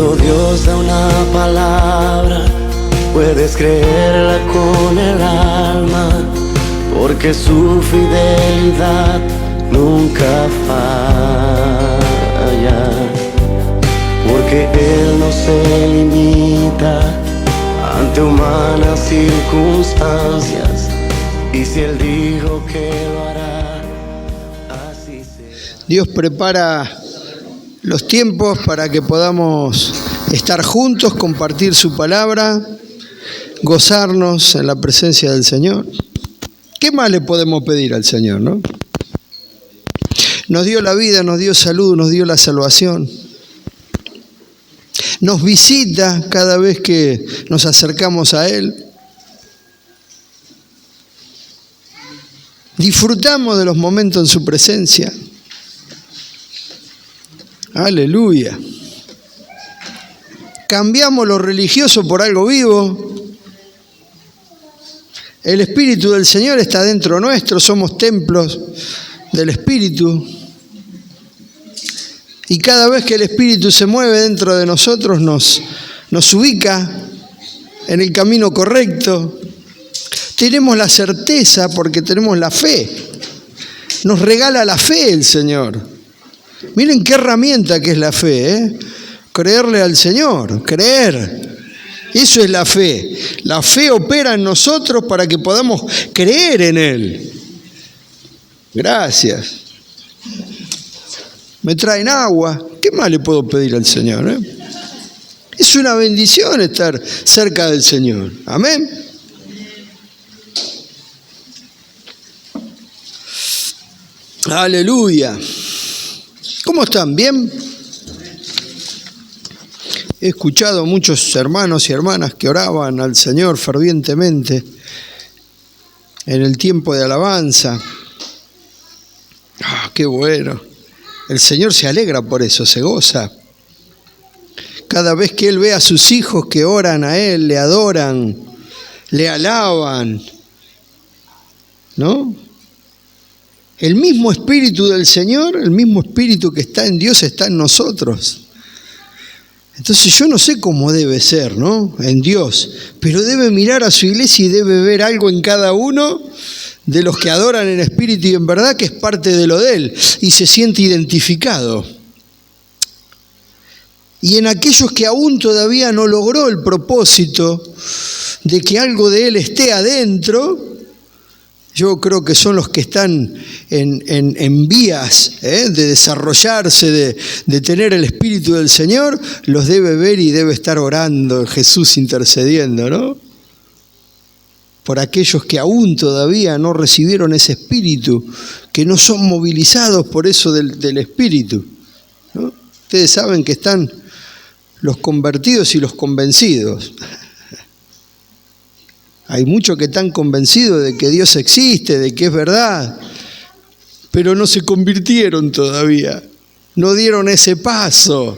Cuando Dios da una palabra, puedes creerla con el alma, porque su fidelidad nunca falla, porque Él no se limita ante humanas circunstancias, y si Él dijo que lo hará, así será. Dios prepara los tiempos para que podamos estar juntos, compartir su palabra, gozarnos en la presencia del Señor. ¿Qué más le podemos pedir al Señor, no? Nos dio la vida, nos dio salud, nos dio la salvación. Nos visita cada vez que nos acercamos a Él. Disfrutamos de los momentos en su presencia. Aleluya. Cambiamos lo religioso por algo vivo. El Espíritu del Señor está dentro nuestro, somos templos del Espíritu. Y cada vez que el Espíritu se mueve dentro de nosotros, nos ubica en el camino correcto. Tenemos la certeza porque tenemos la fe. Nos regala la fe el Señor. Miren qué herramienta que es la fe, ¿eh? Creerle al Señor, creer. Eso es la fe. La fe opera en nosotros para que podamos creer en Él. Gracias. Me traen agua. ¿Qué más le puedo pedir al Señor? Es una bendición estar cerca del Señor. Amén. Aleluya. ¿Cómo están? ¿Bien? He escuchado muchos hermanos y hermanas que oraban al Señor fervientemente en el tiempo de alabanza. ¡Qué bueno! El Señor se alegra por eso, se goza. Cada vez que Él ve a sus hijos que oran a Él, le adoran, le alaban, ¿no? El mismo Espíritu del Señor, el mismo Espíritu que está en Dios, está en nosotros. Entonces yo no sé cómo debe ser, ¿no? En Dios, pero debe mirar a su iglesia y debe ver algo en cada uno de los que adoran en espíritu y en verdad que es parte de lo de Él y se siente identificado. Y en aquellos que aún todavía no logró el propósito de que algo de Él esté adentro, yo creo que son los que están en vías de desarrollarse, de tener el Espíritu del Señor, los debe ver y debe estar orando, Jesús intercediendo, ¿no? Por aquellos que aún todavía no recibieron ese Espíritu, que no son movilizados por eso del Espíritu, ¿no? Ustedes saben que están los convertidos y los convencidos. Hay muchos que están convencidos de que Dios existe, de que es verdad, pero no se convirtieron todavía, no dieron ese paso.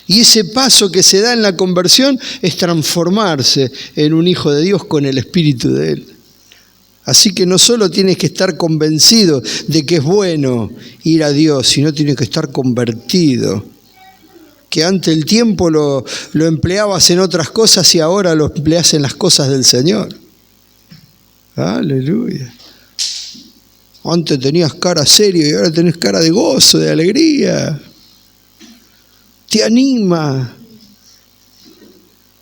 Y ese paso que se da en la conversión es transformarse en un hijo de Dios con el Espíritu de Él. Así que no solo tienes que estar convencido de que es bueno ir a Dios, sino tienes que estar convertido. Que antes el tiempo lo empleabas en otras cosas y ahora lo empleas en las cosas del Señor. Aleluya. Antes tenías cara seria y ahora tenés cara de gozo, de alegría. Te anima.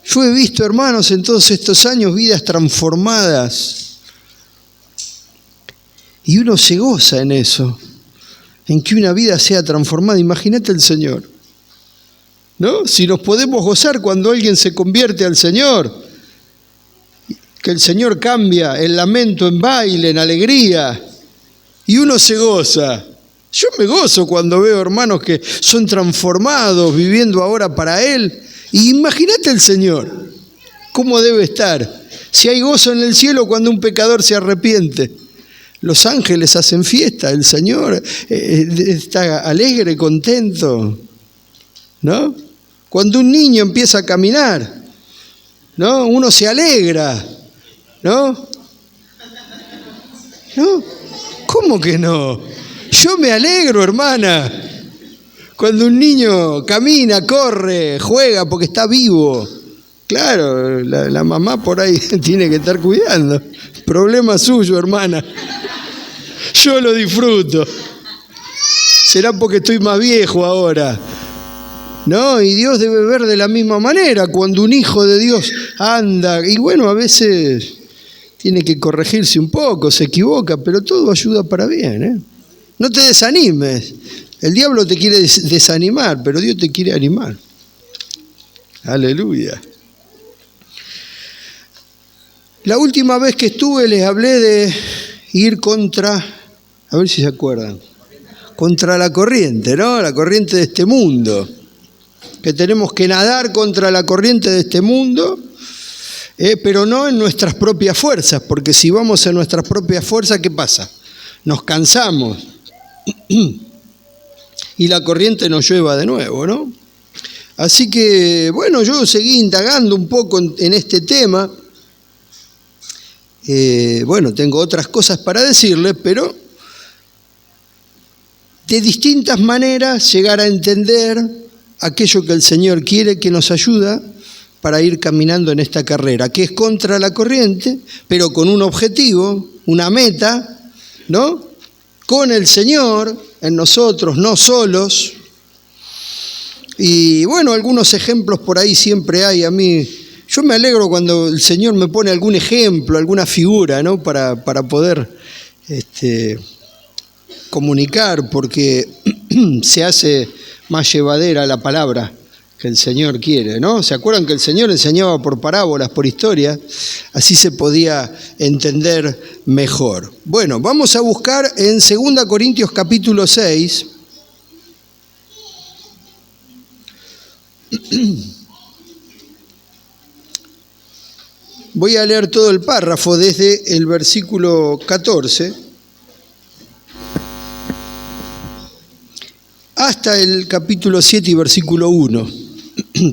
Yo he visto, hermanos, en todos estos años vidas transformadas. Y uno se goza en eso, en que una vida sea transformada. Imagínate el Señor, ¿no? Si nos podemos gozar cuando alguien se convierte al Señor, que el Señor cambia el lamento en baile, en alegría, y uno se goza. Yo me gozo cuando veo hermanos que son transformados, viviendo ahora para Él. Y imagínate el Señor, ¿cómo debe estar? Si hay gozo en el cielo cuando un pecador se arrepiente. Los ángeles hacen fiesta, el Señor está alegre, contento, ¿no? Cuando un niño empieza a caminar, ¿no? Uno se alegra, ¿no? ¿No? ¿Cómo que no? Yo me alegro, hermana. Cuando un niño camina, corre, juega porque está vivo, claro, la mamá por ahí tiene que estar cuidando. Problema suyo, hermana. Yo lo disfruto. Será porque estoy más viejo ahora. No, y Dios debe ver de la misma manera cuando un hijo de Dios anda. Y bueno, a veces tiene que corregirse un poco, se equivoca, pero todo ayuda para bien, ¿eh? No te desanimes. El diablo te quiere desanimar, pero Dios te quiere animar. Aleluya. La última vez que estuve les hablé de ir contra, a ver si se acuerdan, contra la corriente, ¿no? La corriente de este mundo. Que tenemos que nadar contra la corriente de este mundo, pero no en nuestras propias fuerzas, porque si vamos en nuestras propias fuerzas, ¿qué pasa? Nos cansamos y la corriente nos lleva de nuevo, ¿no? Así que, bueno, yo seguí indagando un poco en este tema. Bueno, tengo otras cosas para decirles, pero de distintas maneras llegar a entender aquello que el Señor quiere que nos ayuda para ir caminando en esta carrera, que es contra la corriente, pero con un objetivo, una meta, ¿no? Con el Señor en nosotros, no solos. Y bueno, algunos ejemplos por ahí siempre hay. A mí, yo me alegro cuando el Señor me pone algún ejemplo, alguna figura, ¿no? Para poder comunicar, porque se hace más llevadera la palabra que el Señor quiere, ¿no? ¿Se acuerdan que el Señor enseñaba por parábolas, por historia? Así se podía entender mejor. Bueno, vamos a buscar en 2 Corintios capítulo 6. Voy a leer todo el párrafo desde el versículo 14 hasta el capítulo 7 y versículo 1,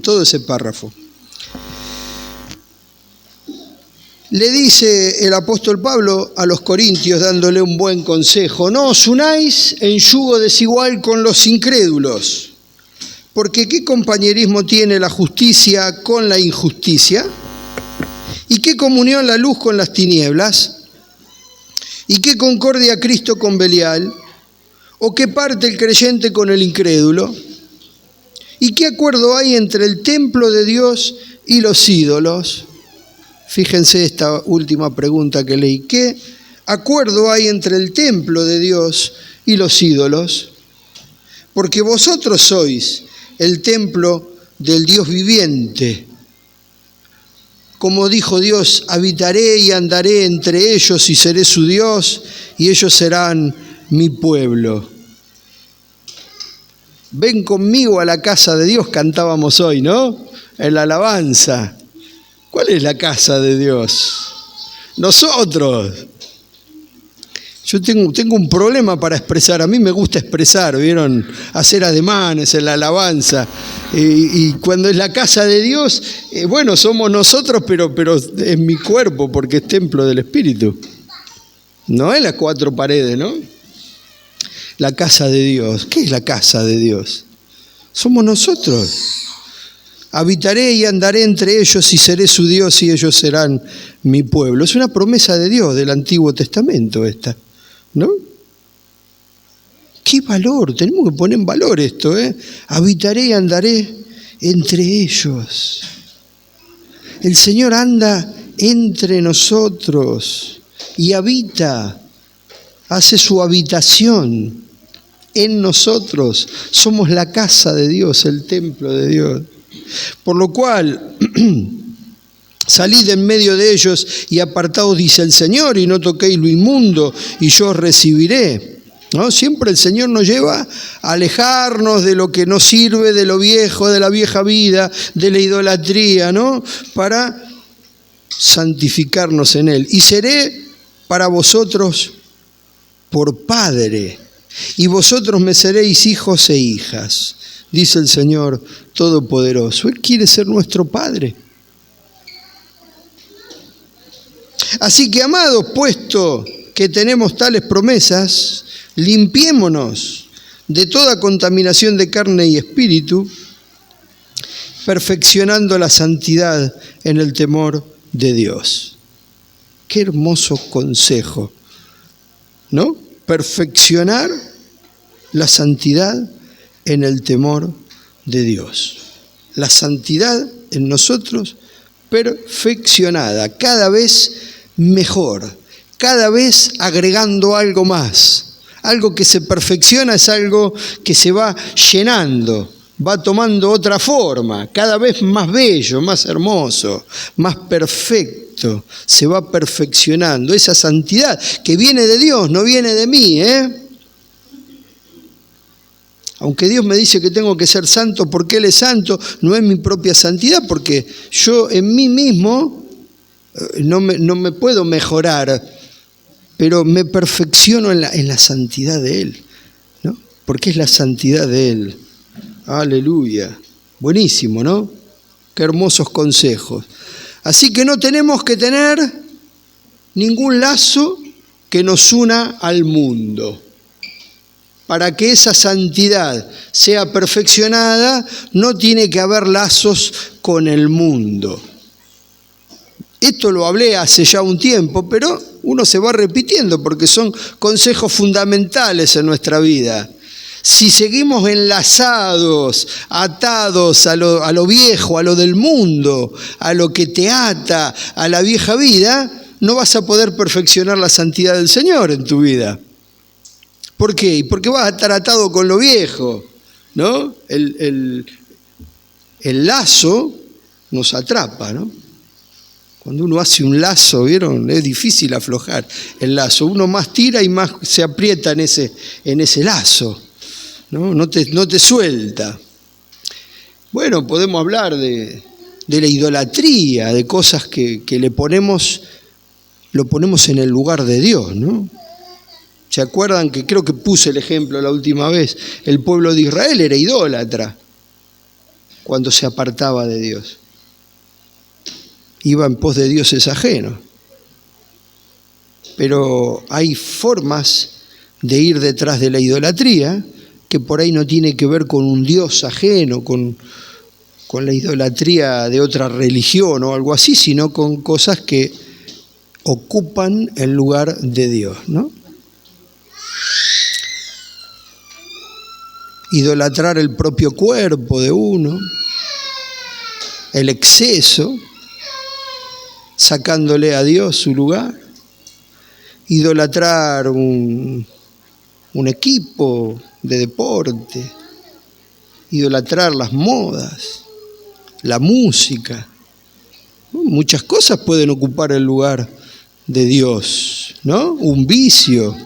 todo ese párrafo. Le dice el apóstol Pablo a los corintios dándole un buen consejo: no os unáis en yugo desigual con los incrédulos, porque ¿qué compañerismo tiene la justicia con la injusticia? ¿Y qué comunión la luz con las tinieblas? ¿Y qué concordia Cristo con Belial? ¿O qué parte el creyente con el incrédulo? ¿Y qué acuerdo hay entre el templo de Dios y los ídolos? Fíjense esta última pregunta que leí. ¿Qué acuerdo hay entre el templo de Dios y los ídolos? Porque vosotros sois el templo del Dios viviente. Como dijo Dios, habitaré y andaré entre ellos y seré su Dios, y ellos serán mi pueblo. Ven conmigo a la casa de Dios, cantábamos hoy, ¿no? En la alabanza. ¿Cuál es la casa de Dios? Nosotros. Yo tengo un problema para expresar. A mí me gusta expresar, ¿vieron? Hacer ademanes en la alabanza. Y cuando es la casa de Dios, bueno, somos nosotros, pero es mi cuerpo, porque es templo del Espíritu. No es las cuatro paredes, ¿no? La casa de Dios. ¿Qué es la casa de Dios? Somos nosotros. Habitaré y andaré entre ellos y seré su Dios y ellos serán mi pueblo. Es una promesa de Dios del Antiguo Testamento esta, ¿no? ¡Qué valor! Tenemos que poner en valor esto, ¿eh? Habitaré y andaré entre ellos. El Señor anda entre nosotros y habita, hace su habitación en nosotros. Somos la casa de Dios, el templo de Dios. Por lo cual, salid en medio de ellos y apartaos, dice el Señor, y no toquéis lo inmundo, y yo os recibiré. ¿No? Siempre el Señor nos lleva a alejarnos de lo que no sirve, de lo viejo, de la vieja vida, de la idolatría, ¿no? Para santificarnos en Él. Y seré para vosotros por Padre, y vosotros me seréis hijos e hijas, dice el Señor Todopoderoso. Él quiere ser nuestro Padre. Así que, amados, puesto que tenemos tales promesas, limpiémonos de toda contaminación de carne y espíritu, perfeccionando la santidad en el temor de Dios. Qué hermoso consejo, ¿no? Perfeccionar la santidad en el temor de Dios. La santidad en nosotros perfeccionada, cada vez mejor, cada vez agregando algo más. Algo que se perfecciona es algo que se va llenando, va tomando otra forma, cada vez más bello, más hermoso, más perfecto, se va perfeccionando. Esa santidad que viene de Dios, no viene de mí, Aunque Dios me dice que tengo que ser santo porque Él es santo, no es mi propia santidad, porque yo en mí mismo no me puedo mejorar, pero me perfecciono en la santidad de Él, ¿no? Porque es la santidad de Él. Aleluya. Buenísimo, ¿no? Qué hermosos consejos. Así que no tenemos que tener ningún lazo que nos una al mundo. Para que esa santidad sea perfeccionada, no tiene que haber lazos con el mundo. Esto lo hablé hace ya un tiempo, pero uno se va repitiendo porque son consejos fundamentales en nuestra vida. Si seguimos enlazados, atados a lo viejo, a lo del mundo, a lo que te ata, a la vieja vida, no vas a poder perfeccionar la santidad del Señor en tu vida. ¿Por qué? Porque vas a estar atado con lo viejo, ¿no? El lazo nos atrapa, ¿no? Cuando uno hace un lazo, ¿vieron? Es difícil aflojar el lazo. Uno más tira y más se aprieta en ese lazo, ¿no? No te suelta. Bueno, podemos hablar de la idolatría, de cosas que lo ponemos en el lugar de Dios, ¿no? ¿Se acuerdan que creo que puse el ejemplo la última vez? El pueblo de Israel era idólatra cuando se apartaba de Dios. Iba en pos de dioses ajenos. Pero hay formas de ir detrás de la idolatría que por ahí no tiene que ver con un dios ajeno, con la idolatría de otra religión o algo así, sino con cosas que ocupan el lugar de Dios, ¿no? Idolatrar el propio cuerpo de uno, el exceso, sacándole a Dios su lugar, idolatrar un equipo de deporte, idolatrar las modas, la música. Muchas cosas pueden ocupar el lugar de Dios, ¿no? Un vicio.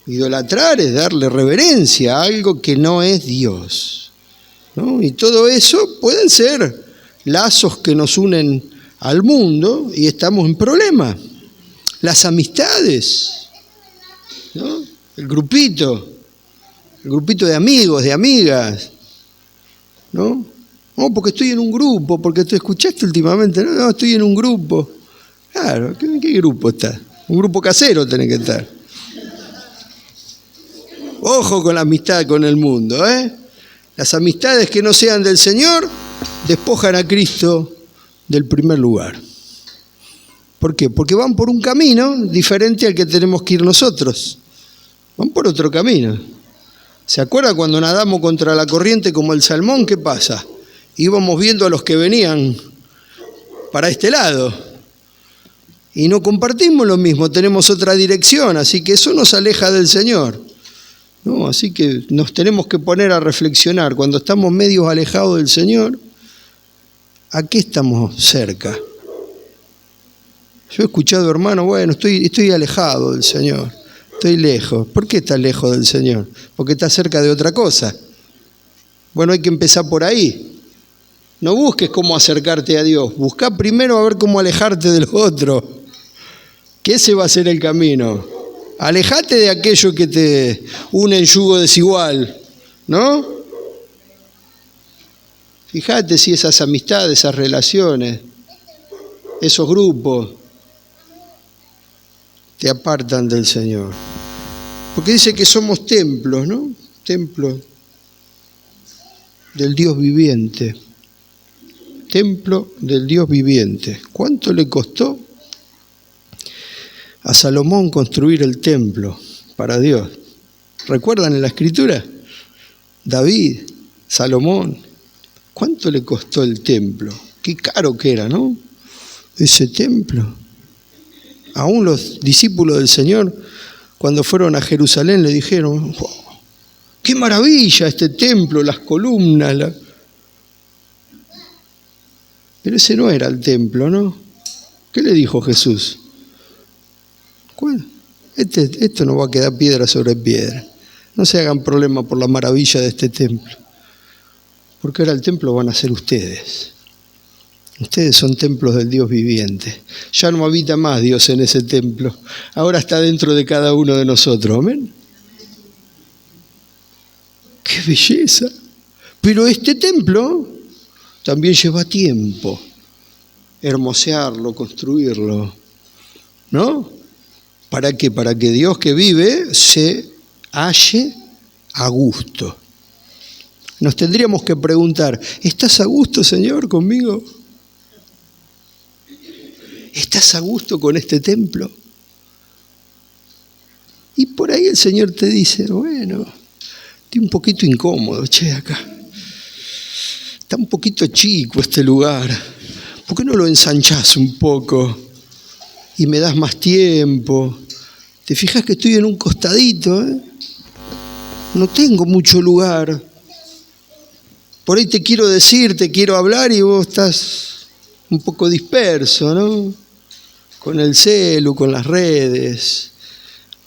Idolatrar es darle reverencia a algo que no es Dios, ¿no? Y todo eso pueden ser lazos que nos unen al mundo y estamos en problemas. Las amistades, ¿no? El grupito de amigos, de amigas, ¿no? No, porque estoy en un grupo, porque te escuchaste últimamente, no, estoy en un grupo. Claro, ¿en qué grupo estás? Un grupo casero tenés que estar. Ojo con la amistad con el mundo, Las amistades que no sean del Señor despojan a Cristo del primer lugar. ¿Por qué? Porque van por un camino diferente al que tenemos que ir nosotros. Van por otro camino. ¿Se acuerda cuando nadamos contra la corriente como el salmón? ¿Qué pasa? Íbamos viendo a los que venían para este lado. Y no compartimos lo mismo, tenemos otra dirección, así que eso nos aleja del Señor. No, así que nos tenemos que poner a reflexionar. Cuando estamos medios alejados del Señor, ¿a qué estamos cerca? Yo he escuchado, hermano, bueno, estoy alejado del Señor, estoy lejos. ¿Por qué estás lejos del Señor? Porque estás cerca de otra cosa. Bueno, hay que empezar por ahí. No busques cómo acercarte a Dios, busca primero a ver cómo alejarte de lo otro, que ese va a ser el camino. Alejate de aquello que te une en yugo desigual, ¿no? Fíjate si esas amistades, esas relaciones, esos grupos te apartan del Señor. Porque dice que somos templos, ¿no? Templo del Dios viviente. Templo del Dios viviente. ¿Cuánto le costó a Salomón construir el templo para Dios? ¿Recuerdan en la Escritura? David, Salomón. ¿Cuánto le costó el templo? Qué caro que era, ¿no? Ese templo. Aún los discípulos del Señor, cuando fueron a Jerusalén, le dijeron, wow, ¡qué maravilla este templo, las columnas! Pero ese no era el templo, ¿no? ¿Qué le dijo Jesús? Esto no va a quedar piedra sobre piedra. No se hagan problema por la maravilla de este templo. Porque ahora el templo van a ser ustedes. Ustedes son templos del Dios viviente. Ya no habita más Dios en ese templo. Ahora está dentro de cada uno de nosotros. Amén. ¡Qué belleza! Pero este templo también lleva tiempo. Hermosearlo, construirlo. ¿No? ¿Para qué? Para que Dios que vive se halle a gusto. Nos tendríamos que preguntar, ¿estás a gusto, Señor, conmigo? ¿Estás a gusto con este templo? Y por ahí el Señor te dice, bueno, estoy un poquito incómodo, acá. Está un poquito chico este lugar. ¿Por qué no lo ensanchás un poco? Y me das más tiempo. ¿Te fijas que estoy en un costadito? No tengo mucho lugar. Por ahí te quiero decir, te quiero hablar y vos estás un poco disperso, ¿no? Con el celu, con las redes,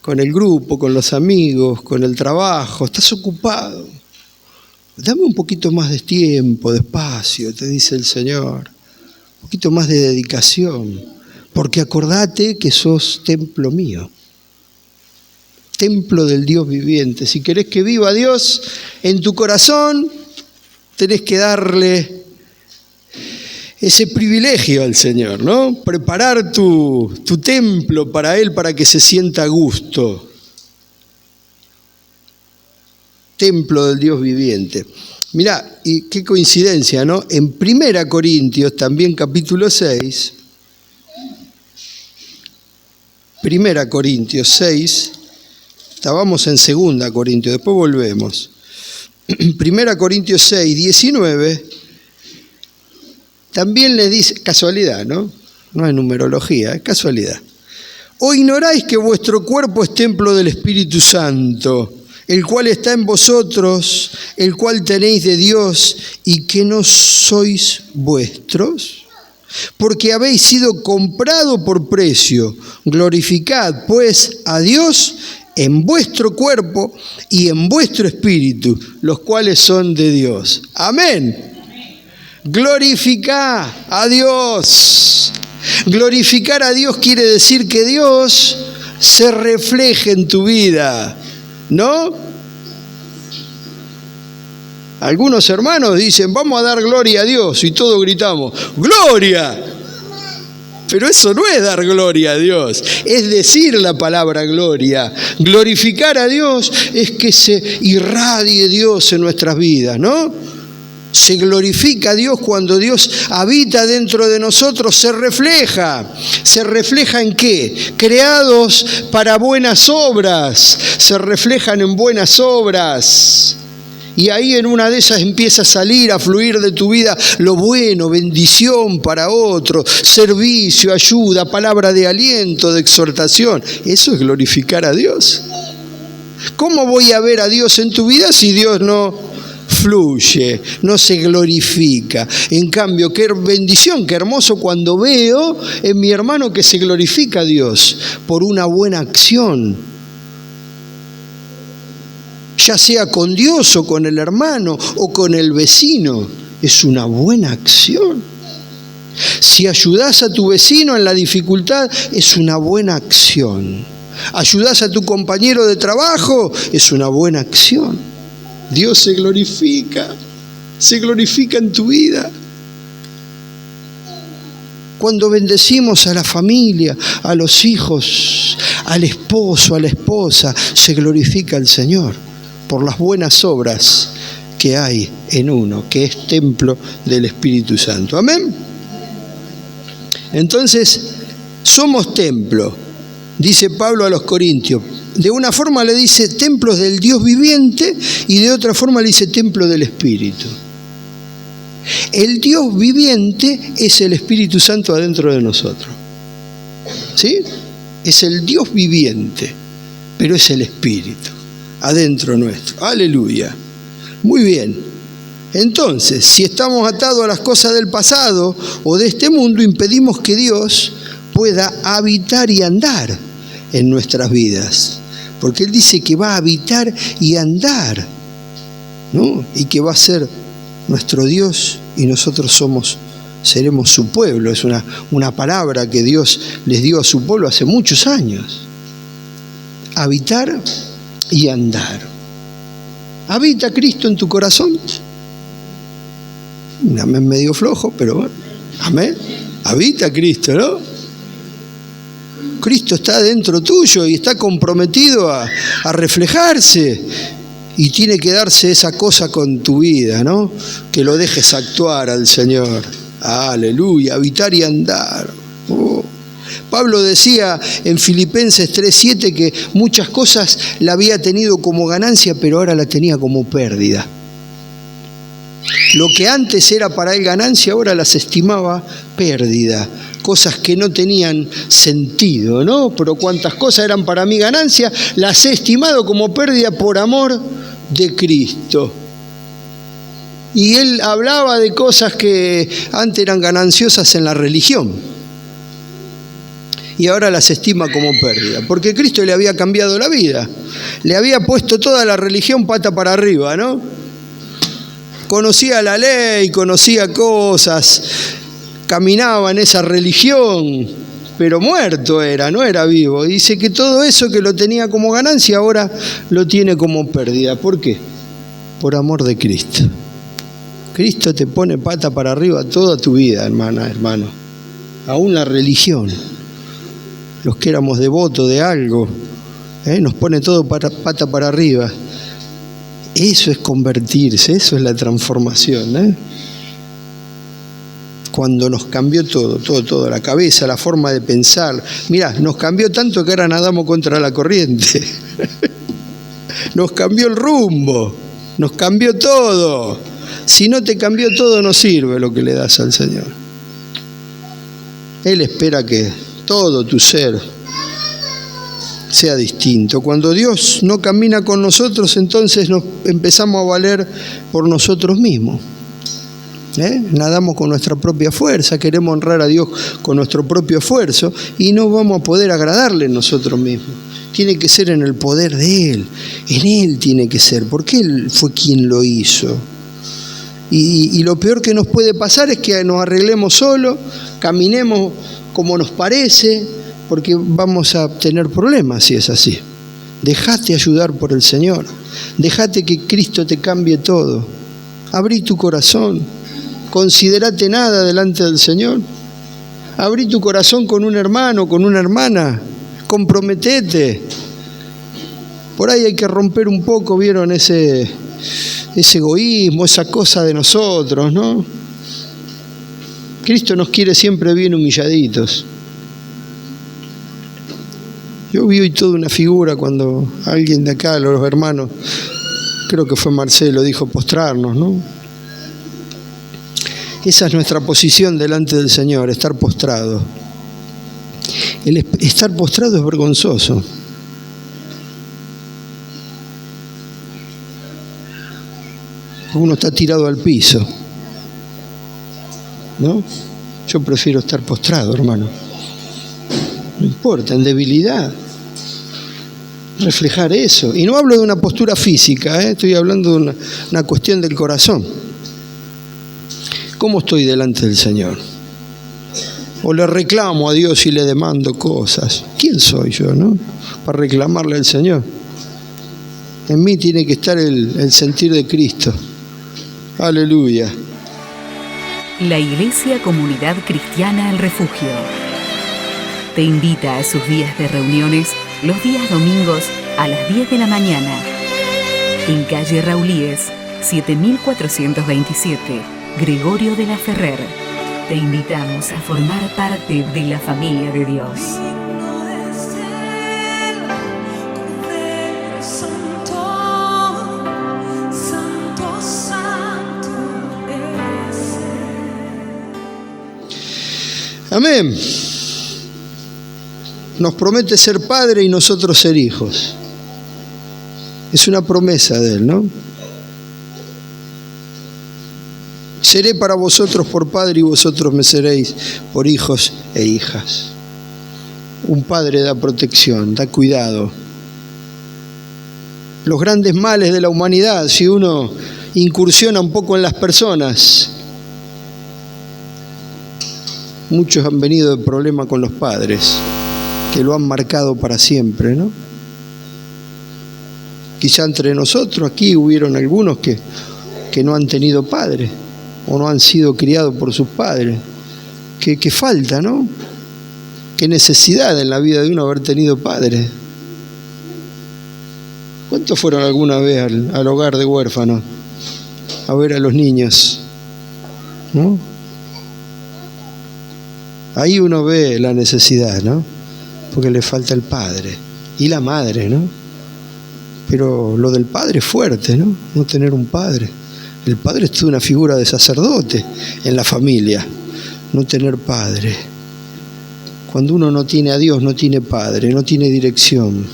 con el grupo, con los amigos, con el trabajo. Estás ocupado. Dame un poquito más de tiempo, de espacio, te dice el Señor. Un poquito más de dedicación. Porque acordate que sos templo mío. Templo del Dios viviente. Si querés que viva Dios en tu corazón, tenés que darle ese privilegio al Señor, ¿no? Preparar tu templo para Él, para que se sienta a gusto. Templo del Dios viviente. Mirá, y qué coincidencia, ¿no? En 1 Corintios, también capítulo 6, 1 Corintios 6, estábamos en 2 Corintios, después volvemos. 1 Corintios 6, 19, también les dice, casualidad, ¿no? No es numerología, es casualidad. ¿O ignoráis que vuestro cuerpo es templo del Espíritu Santo, el cual está en vosotros, el cual tenéis de Dios, y que no sois vuestros? Porque habéis sido comprado por precio. Glorificad, pues, a Dios en vuestro cuerpo y en vuestro espíritu, los cuales son de Dios. Amén. Glorificad a Dios. Glorificar a Dios quiere decir que Dios se refleje en tu vida, ¿no? Algunos hermanos dicen, vamos a dar gloria a Dios, y todos gritamos, ¡gloria! Pero eso no es dar gloria a Dios, es decir la palabra gloria. Glorificar a Dios es que se irradie Dios en nuestras vidas, ¿no? Se glorifica a Dios cuando Dios habita dentro de nosotros, se refleja. ¿Se refleja en qué? Creados para buenas obras, se reflejan en buenas obras. Y ahí en una de esas empieza a salir, a fluir de tu vida lo bueno, bendición para otro, servicio, ayuda, palabra de aliento, de exhortación. Eso es glorificar a Dios. ¿Cómo voy a ver a Dios en tu vida si Dios no fluye, no se glorifica? En cambio, qué bendición, qué hermoso cuando veo en mi hermano que se glorifica a Dios por una buena acción. Ya sea con Dios o con el hermano o con el vecino, es una buena acción. Si ayudás a tu vecino en la dificultad, es una buena acción. Ayudás a tu compañero de trabajo, es una buena acción. Dios se glorifica en tu vida. Cuando bendecimos a la familia, a los hijos, al esposo, a la esposa, se glorifica al Señor por las buenas obras que hay en uno, que es templo del Espíritu Santo. Amén. Entonces, somos templo, dice Pablo a los Corintios. De una forma le dice templos del Dios viviente y de otra forma le dice templo del Espíritu. El Dios viviente es el Espíritu Santo adentro de nosotros. ¿Sí? Es el Dios viviente, pero es el Espíritu adentro nuestro. Aleluya. Muy bien. Entonces, si estamos atados a las cosas del pasado o de este mundo, impedimos que Dios pueda habitar y andar en nuestras vidas. Porque Él dice que va a habitar y andar, ¿no? Y que va a ser nuestro Dios y nosotros seremos su pueblo. Es una palabra que Dios les dio a su pueblo hace muchos años. Habitar y andar. ¿Habita Cristo en tu corazón? Un amén medio flojo, pero bueno. Amén. Habita Cristo, ¿no? Cristo está dentro tuyo y está comprometido a reflejarse. Y tiene que darse esa cosa con tu vida, ¿no? Que lo dejes actuar al Señor. Aleluya, habitar y andar. Oh. Pablo decía en Filipenses 3:7 que muchas cosas la había tenido como ganancia, pero ahora la tenía como pérdida. Lo que antes era para él ganancia, ahora las estimaba pérdida. Cosas que no tenían sentido, ¿no? Pero cuantas cosas eran para mí ganancia, las he estimado como pérdida por amor de Cristo. Y él hablaba de cosas que antes eran gananciosas en la religión y ahora las estima como pérdida, porque Cristo le había cambiado la vida, le había puesto toda la religión pata para arriba, ¿no? Conocía la ley, conocía cosas, caminaba en esa religión, pero muerto era, no era vivo. Y dice que todo eso que lo tenía como ganancia ahora lo tiene como pérdida. ¿Por qué? Por amor de Cristo. Cristo te pone pata para arriba toda tu vida, hermana, hermano. Aún la religión. Los que éramos devotos de algo, nos pone todo pata para arriba. Eso es convertirse, eso es la transformación, Cuando nos cambió todo, la cabeza, la forma de pensar. Mirá, nos cambió tanto que ahora nadamos contra la corriente. Nos cambió el rumbo, nos cambió todo. Si no te cambió todo, no sirve lo que le das al Señor. Él espera que todo tu ser sea distinto. Cuando Dios no camina con nosotros, entonces nos empezamos a valer por nosotros mismos. Nadamos con nuestra propia fuerza, queremos honrar a Dios con nuestro propio esfuerzo y no vamos a poder agradarle nosotros mismos. Tiene que ser en el poder de Él, en Él tiene que ser, porque Él fue quien lo hizo. Y lo peor que nos puede pasar es que nos arreglemos solos, caminemos como nos parece, porque vamos a tener problemas si es así. Dejate ayudar por el Señor, dejate que Cristo te cambie todo, abrí tu corazón. Considerate nada delante del Señor. Abrí tu corazón con un hermano, con una hermana. Comprometete. Por ahí hay que romper un poco, ¿vieron? Ese egoísmo, esa cosa de nosotros, ¿no? Cristo nos quiere siempre bien humilladitos. Yo vi hoy toda una figura cuando alguien de acá, los hermanos, creo que fue Marcelo, dijo postrarnos, ¿no? Esa es nuestra posición delante del Señor, estar postrado. El estar postrado es vergonzoso. Uno está tirado al piso, ¿no? Yo prefiero estar postrado, hermano. No importa, en debilidad. Reflejar eso. Y no hablo de una postura física, estoy hablando de una cuestión del corazón. ¿Cómo estoy delante del Señor? O le reclamo a Dios y le demando cosas. ¿Quién soy yo, no? Para reclamarle al Señor. En mí tiene que estar el sentir de Cristo. Aleluya. La Iglesia Comunidad Cristiana El Refugio te invita a sus días de reuniones los días domingos a las 10 de la mañana. En calle Raulíes, 7427, Gregorio de la Ferrer. Te invitamos a formar parte de la familia de Dios. Amén. Nos promete ser padre y nosotros ser hijos. Es una promesa de Él, ¿no? Seré para vosotros por padre y vosotros me seréis por hijos e hijas. Un padre da protección, da cuidado. Los grandes males de la humanidad, si uno incursiona un poco en las personas, muchos han venido de problema con los padres, que lo han marcado para siempre, ¿no? Quizá entre nosotros aquí hubieron algunos que no han tenido padre o no han sido criados por sus padres. Qué falta, ¿no? Qué necesidad en la vida de uno haber tenido padre. ¿Cuántos fueron alguna vez al hogar de huérfanos a ver a los niños? ¿No? Ahí uno ve la necesidad, ¿no? Porque le falta el padre y la madre, ¿no? Pero lo del padre es fuerte, ¿no? No tener un padre. El padre es toda una figura de sacerdote en la familia. No tener padre. Cuando uno no tiene a Dios, no tiene padre, no tiene dirección.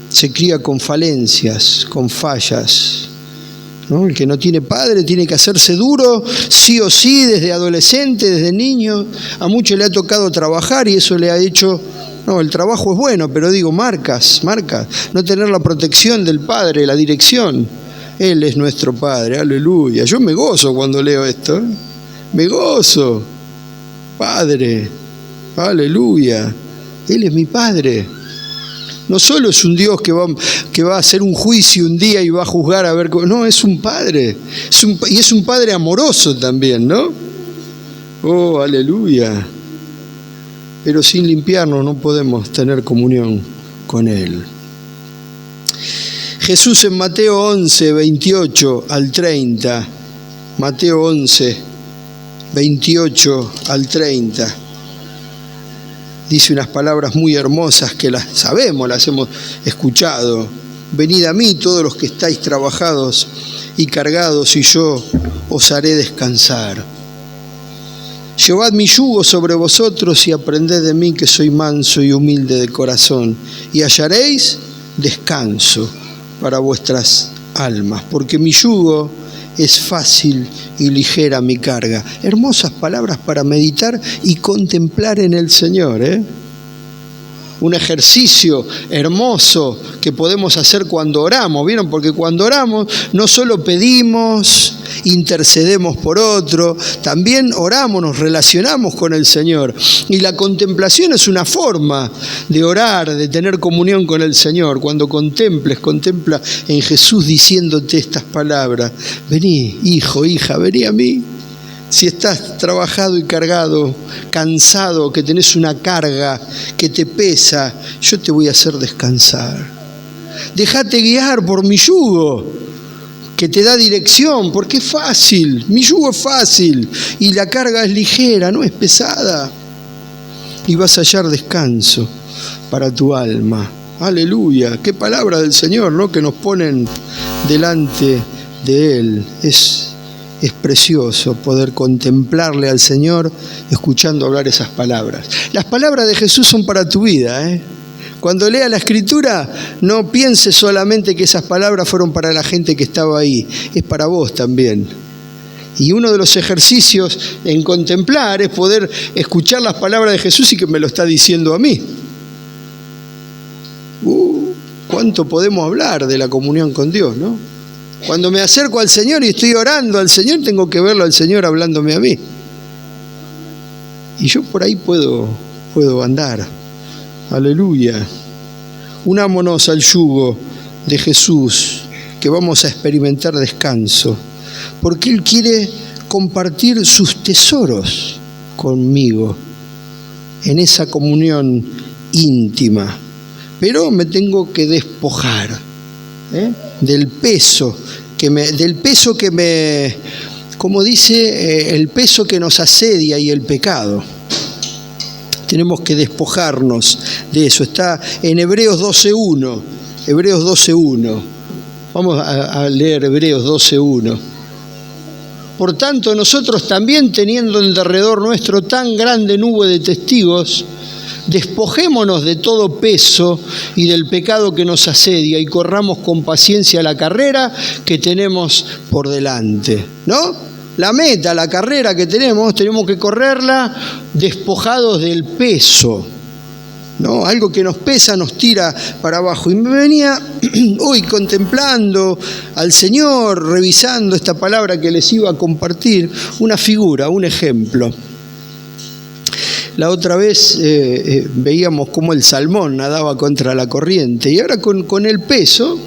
Se cría con falencias, con fallas, ¿no? El que no tiene padre tiene que hacerse duro, sí o sí, desde adolescente, desde niño. A muchos le ha tocado trabajar y eso le ha hecho... No, el trabajo es bueno, pero digo, marcas. No tener la protección del Padre, la dirección. Él es nuestro Padre, aleluya. Yo me gozo cuando leo esto, ¿eh? Me gozo. Padre, aleluya. Él es mi Padre. No solo es un Dios que va a hacer un juicio un día y va a juzgar a ver... No, es un Padre. Y es un Padre amoroso también, ¿no? Oh, aleluya. Pero sin limpiarnos no podemos tener comunión con Él. Jesús en Mateo 11, 28 al 30, Mateo 11, 28 al 30, dice unas palabras muy hermosas que las sabemos, las hemos escuchado. Venid a mí todos los que estáis trabajados y cargados y yo os haré descansar. Llevad mi yugo sobre vosotros y aprended de mí que soy manso y humilde de corazón, y hallaréis descanso para vuestras almas, porque mi yugo es fácil y ligera mi carga. Hermosas palabras para meditar y contemplar en el Señor, ¿eh? Un ejercicio hermoso que podemos hacer cuando oramos, ¿vieron? Porque cuando oramos no solo pedimos, intercedemos por otro, también oramos, nos relacionamos con el Señor. Y la contemplación es una forma de orar, de tener comunión con el Señor. Cuando contempla en Jesús diciéndote estas palabras: vení, hijo, hija, vení a mí. Si estás trabajado y cargado, cansado, que tenés una carga que te pesa, yo te voy a hacer descansar. Déjate guiar por mi yugo, que te da dirección, porque es fácil. Mi yugo es fácil y la carga es ligera, no es pesada. Y vas a hallar descanso para tu alma. Aleluya. Qué palabra del Señor, ¿no? Que nos ponen delante de Él. Es precioso poder contemplarle al Señor escuchando hablar esas palabras. Las palabras de Jesús son para tu vida, ¿eh? Cuando lea la Escritura, no pienses solamente que esas palabras fueron para la gente que estaba ahí, es para vos también. Y uno de los ejercicios en contemplar es poder escuchar las palabras de Jesús y que me lo está diciendo a mí. ¿Cuánto podemos hablar de la comunión con Dios, no? Cuando me acerco al Señor y estoy orando al Señor, tengo que verlo al Señor hablándome a mí. Y yo por ahí puedo andar. Aleluya. Unámonos al yugo de Jesús, que vamos a experimentar descanso, porque Él quiere compartir sus tesoros conmigo en esa comunión íntima. Pero me tengo que despojar del peso que me, como dice, el peso que nos asedia y el pecado. Tenemos que despojarnos de eso. Está en Hebreos 12:1. Hebreos 12:1. Vamos a leer Hebreos 12:1. Por tanto, nosotros también, teniendo en derredor nuestro tan grande nube de testigos, despojémonos de todo peso y del pecado que nos asedia y corramos con paciencia la carrera que tenemos por delante. ¿No? La meta, la carrera que tenemos que correrla despojados del peso. ¿No? Algo que nos pesa nos tira para abajo. Y me venía hoy contemplando al Señor, revisando esta palabra que les iba a compartir, una figura, un ejemplo. La otra vez veíamos cómo el salmón nadaba contra la corriente, y ahora con el peso,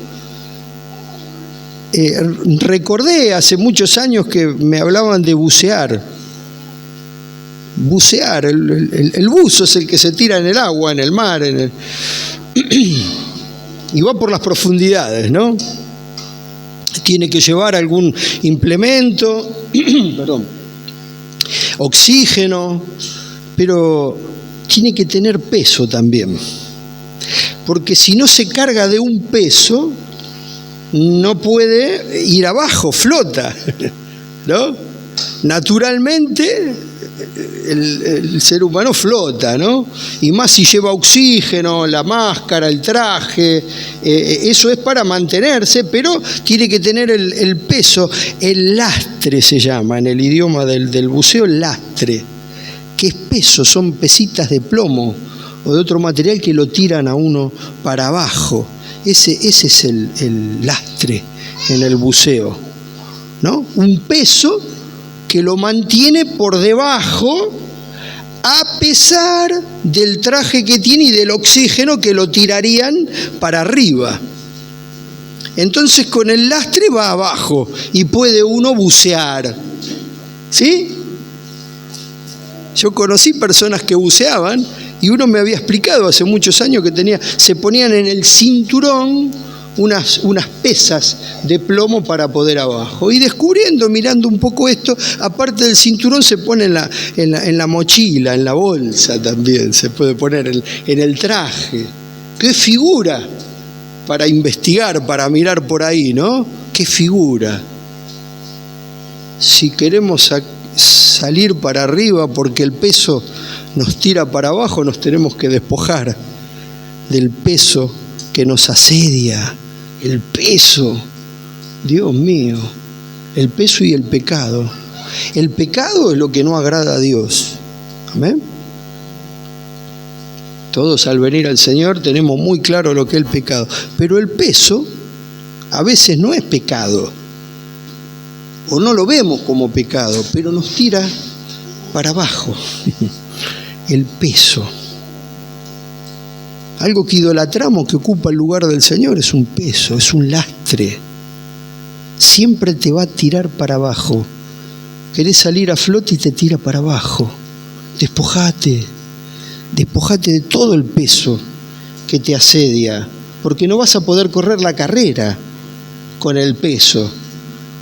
recordé hace muchos años que me hablaban de bucear. Bucear, el buzo es el que se tira en el agua, en el mar, y va por las profundidades, ¿no? Tiene que llevar algún implemento, oxígeno, pero tiene que tener peso también, porque si no se carga de un peso, no puede ir abajo, flota, ¿no? Naturalmente el ser humano flota, ¿no? Y más si lleva oxígeno, la máscara, el traje, eso es para mantenerse, pero tiene que tener el peso. El lastre se llama en el idioma del buceo, lastre. ¿Qué es peso? Son pesitas de plomo o de otro material que lo tiran a uno para abajo. Ese es el lastre en el buceo, ¿no? Un peso que lo mantiene por debajo a pesar del traje que tiene y del oxígeno que lo tirarían para arriba. Entonces con el lastre va abajo y puede uno bucear, ¿sí? Yo conocí personas que buceaban y uno me había explicado hace muchos años que se ponían en el cinturón unas pesas de plomo para poder abajo. Y descubriendo, mirando un poco esto, aparte del cinturón se pone en la mochila, en la bolsa también, se puede poner en el traje. ¡Qué figura! Para investigar, para mirar por ahí, ¿no? ¡Qué figura! Si queremos salir para arriba porque el peso nos tira para abajo, nos tenemos que despojar del peso que nos asedia. El peso, Dios mío, el peso y el pecado. El pecado es lo que no agrada a Dios. Amén. Todos al venir al Señor tenemos muy claro lo que es el pecado. Pero el peso a veces no es pecado. O no lo vemos como pecado, pero nos tira para abajo. El peso. Algo que idolatramos, que ocupa el lugar del Señor, es un peso, es un lastre. Siempre te va a tirar para abajo. Querés salir a flote y te tira para abajo. Despojate de todo el peso que te asedia, porque no vas a poder correr la carrera con el peso.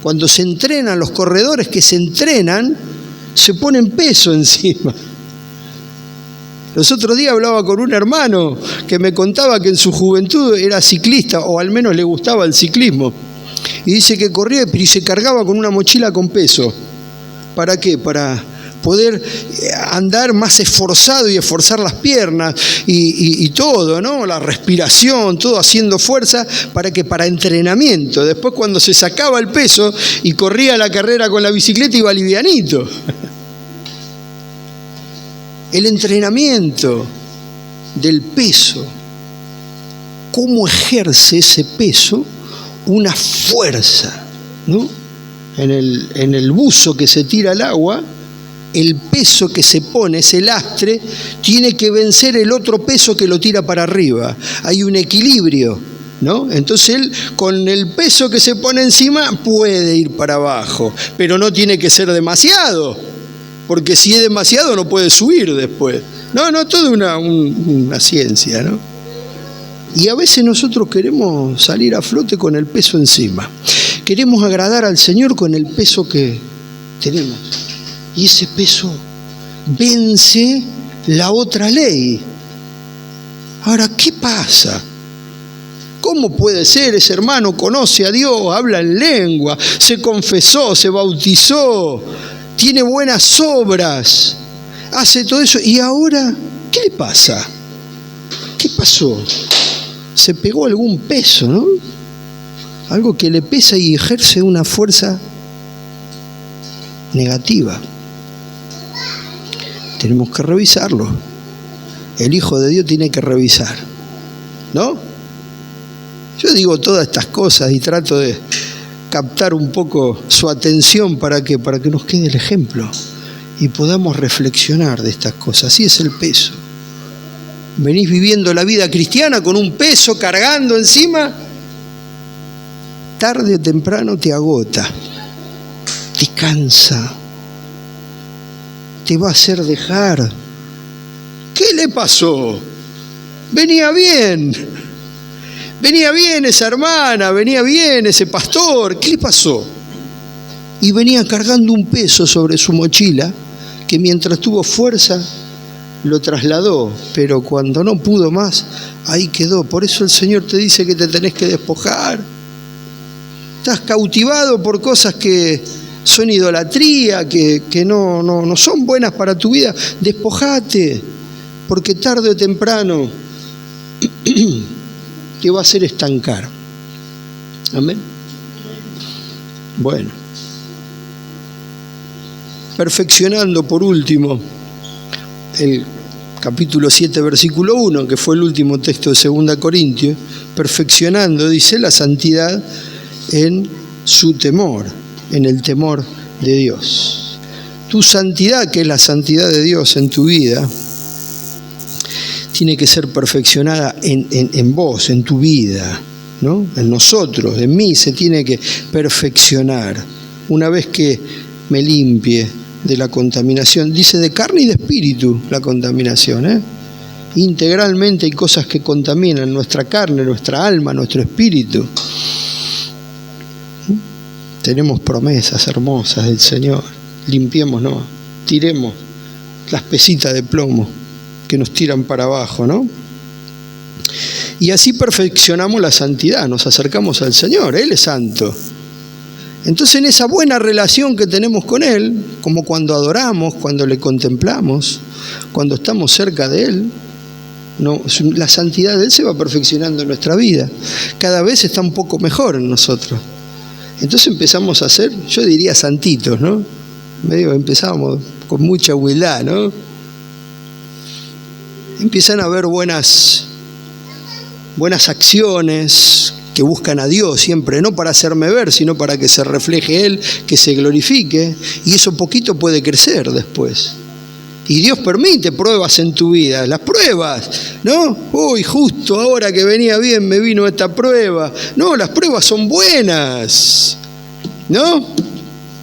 Cuando se entrenan los corredores que se entrenan, se ponen peso encima. Los otros días hablaba con un hermano que me contaba que en su juventud era ciclista, o al menos le gustaba el ciclismo. Y dice que corría y se cargaba con una mochila con peso. ¿Para qué? Para poder andar más esforzado y esforzar las piernas y todo, ¿no? La respiración, todo haciendo fuerza para entrenamiento. Después cuando se sacaba el peso y corría la carrera con la bicicleta iba livianito. El entrenamiento del peso, cómo ejerce ese peso una fuerza, ¿no? En el buzo que se tira al agua, el peso que se pone, ese lastre, tiene que vencer el otro peso que lo tira para arriba. Hay un equilibrio, ¿no? Entonces él, con el peso que se pone encima, puede ir para abajo, pero no tiene que ser demasiado. porque si es demasiado no puede subir después. No, todo una ciencia, ¿no? Y a veces nosotros queremos salir a flote con el peso encima. Queremos agradar al Señor con el peso que tenemos. Y ese peso vence la otra ley. Ahora, ¿qué pasa? ¿Cómo puede ser? Ese hermano conoce a Dios, habla en lengua, se confesó, se bautizó, tiene buenas obras, hace todo eso. ¿Y ahora qué le pasa? ¿Qué pasó? Se pegó algún peso, ¿no? Algo que le pesa y ejerce una fuerza negativa. Tenemos que revisarlo. El Hijo de Dios tiene que revisar, ¿no? Yo digo todas estas cosas y trato de captar un poco su atención para que nos quede el ejemplo y podamos reflexionar de estas cosas. Así es el peso. Venís viviendo la vida cristiana con un peso cargando encima, tarde o temprano te agota, te cansa, te va a hacer dejar. ¿Qué le pasó? Venía bien esa hermana, venía bien ese pastor. ¿Qué le pasó? Y venía cargando un peso sobre su mochila que mientras tuvo fuerza lo trasladó, pero cuando no pudo más, ahí quedó. Por eso el Señor te dice que te tenés que despojar. Estás cautivado por cosas que son idolatría, que no son buenas para tu vida. Despojate, porque tarde o temprano te va a hacer estancar. Amén. Bueno. Perfeccionando por último el capítulo 7, versículo 1, que fue el último texto de 2 Corintios, perfeccionando, dice, la santidad en su temor, en el temor de Dios. Tu santidad, que es la santidad de Dios en tu vida, tiene que ser perfeccionada en vos, en tu vida, ¿no? En nosotros, en mí se tiene que perfeccionar. Una vez que me limpie de la contaminación, dice de carne y de espíritu la contaminación, ¿eh? Integralmente hay cosas que contaminan nuestra carne, nuestra alma, nuestro espíritu. Tenemos promesas hermosas del Señor. Limpiémonos, tiremos las pesitas de plomo que nos tiran para abajo, ¿no? Y así perfeccionamos la santidad, nos acercamos al Señor, Él es santo. Entonces en esa buena relación que tenemos con Él, como cuando adoramos, cuando le contemplamos, cuando estamos cerca de Él, la santidad de Él se va perfeccionando en nuestra vida. Cada vez está un poco mejor en nosotros. Entonces empezamos a ser, yo diría santitos, ¿no? Empezamos con mucha humildad, ¿no? Empiezan a haber buenas acciones que buscan a Dios siempre, no para hacerme ver, sino para que se refleje Él, que se glorifique, y eso poquito puede crecer después. Y Dios permite pruebas en tu vida, las pruebas, ¿no? Uy, justo ahora que venía bien me vino esta prueba. No, las pruebas son buenas, ¿no?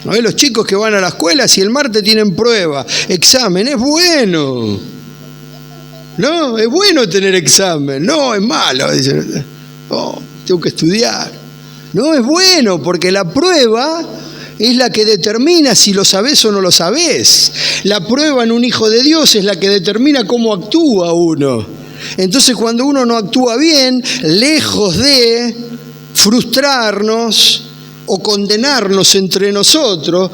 A ver, los chicos que van a la escuela, si el martes tienen prueba, examen, es bueno. No, es bueno tener examen, no, es malo. Dicen, oh, tengo que estudiar. No, es bueno, porque la prueba es la que determina si lo sabés o no lo sabés. La prueba en un hijo de Dios es la que determina cómo actúa uno. Entonces, cuando uno no actúa bien, lejos de frustrarnos o condenarnos entre nosotros,